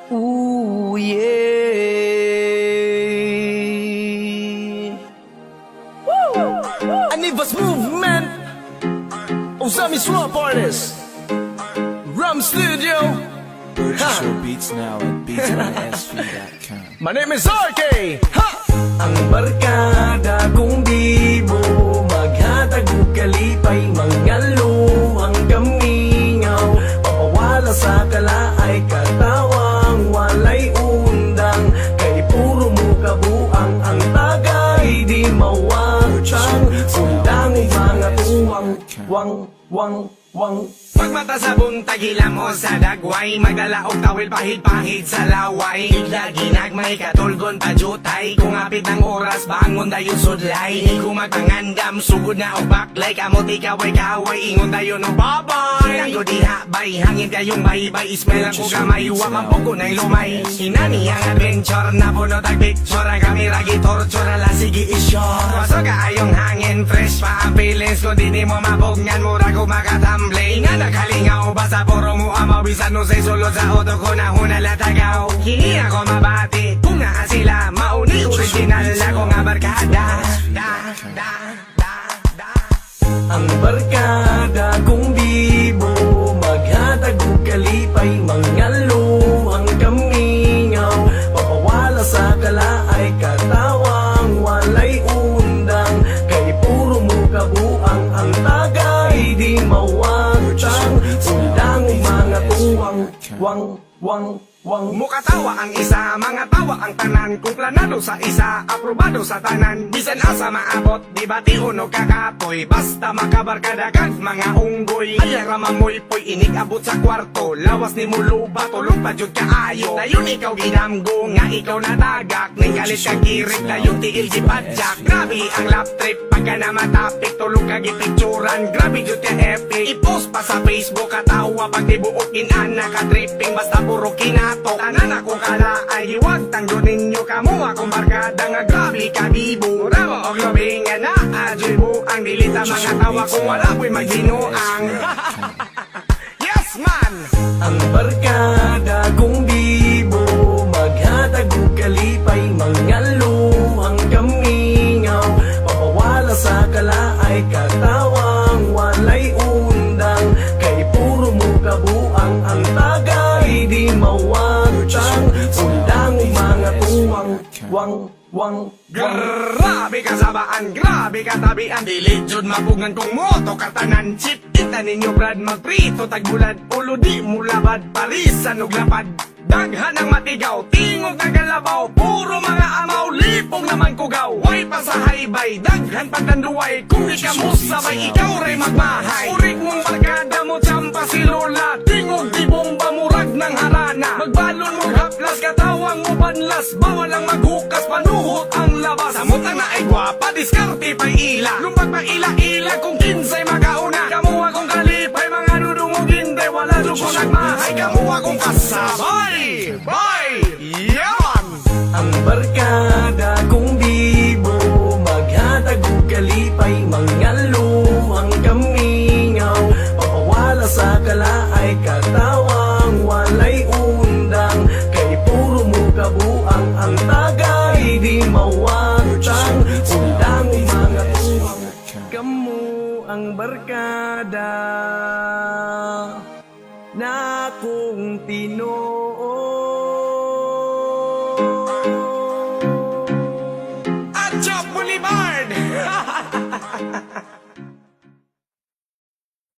Ooh, yeah. Anivas Movement, Osami Swap Artist, Rum Studio. Purchase your beats now at beatsbysv.com. My name is RK. Ha! Ang barkada kong bibo, maghatag og kalipay, mangalo ang kamingaw, papawala sa kalaay, katawang walay undang, kay puro mo kabuang, ang tagay di mawatang, undang mga tuwang, wang. Pagmata sa buntag mo sa dagway, magdala og tawil pahid-pahid sa laway, higla ginagmay katulgon pajutay, kung apit ng oras bangon dayon sudlay, kung magpangandam sugod na og baklay, kamot ikaway kaway ingon dayon og babay, nanggo diha bay hangin kayong baybay, smell ang kugamay, wa man pugo na'y lumay, hinani ang adventure na puno tag picture, ang kamera gitorture ala sige isyore, waso kaayong hangin fresh pa ang feelings ko, di mo mabugnan mura ko makatambling, nga nakalingaw basta puro mo amaw, bisan no say sulod sa auto ko na hunalatagaw, hindi ako mabati kung naa sila mauni original ako nga barkada. Ang barkada kong bibo, maghatag og kalipay, mangalo ang kamingaw, papawala sa kalaay, katawang walay undang, kay puro mo kabuang, ang tagay di mawatang, undang mga tuwang, wang. Mukatawa ang isa, mga tawa ang tanan, kung planado sa isa, aprobado sa tanan, bisan asa maabot, di ba tiunog kakapoy, basta makabarkada kag mga unggoy, ayara mamoy poy, inig abot sa kwarto, lawas ni muluba, tulog pa jud kaayo, dayon ikaw ginamgo, nga ikaw natagak, ning galit kag kirik, dayon tiil di padyak, grabe ang lap trip, pagka na matapik, tulog kag ipicturan, grabe jud ka epic, i-post pa sa Facebook, katawa pag tibuok inana ka tripping, basta puro kinato, tanan akong kalaay, huwag tanggo ninyo kamo akong barkada nga grabe kabibo, ramo og lobingan na adribo, ang dilita mga tawa kung wala ko'y magdinuang. Yes man! Ang barkada kong bibo, maghatag og kalipay, mangalo ang kamingaw, papawala sa kalaay, katawang walay undang, kay puro mo kabuang, ang tagay di mawatang, undang mga tuwang, wang. Grabe kasabaan, grabe katabian, dili jud mapugan kong moto katanan, chip ita ninyo brad, magprito tagbulad, ulo di mulabad, parisan og lapad, daghan ang matigaw, tingog na galabaw, puro mga amaw, lipong naman kugaw, way pa sa haybay, daghan pagdanduay, kung di ka mo sabay, ikaw ray magmahay, urig mong barkada mo, tsampa si Lola, tingog di bomba, murag ng harana, magbalon mo haplas, katawang mo banlas, bawal ang maghukas, panuhot ang labas, samot na ay gwapa, diskarte pa'y ila, lumpag pa ila-ila, kung kinsay makauna, kamu akong kalipay, mga dudungog hindi, wala dugo nagmahay, kamu akong kasabay, bye, yaman! Ang barkada kong bibo, maghatag og kalipay, mangalo ang kamingaw, papawala sa kalaay, katawang walay undang, kay puro mo kabuang, ang tagay di mawatang, undang mga tuwang, kamu ang barkada na kung Pinoy.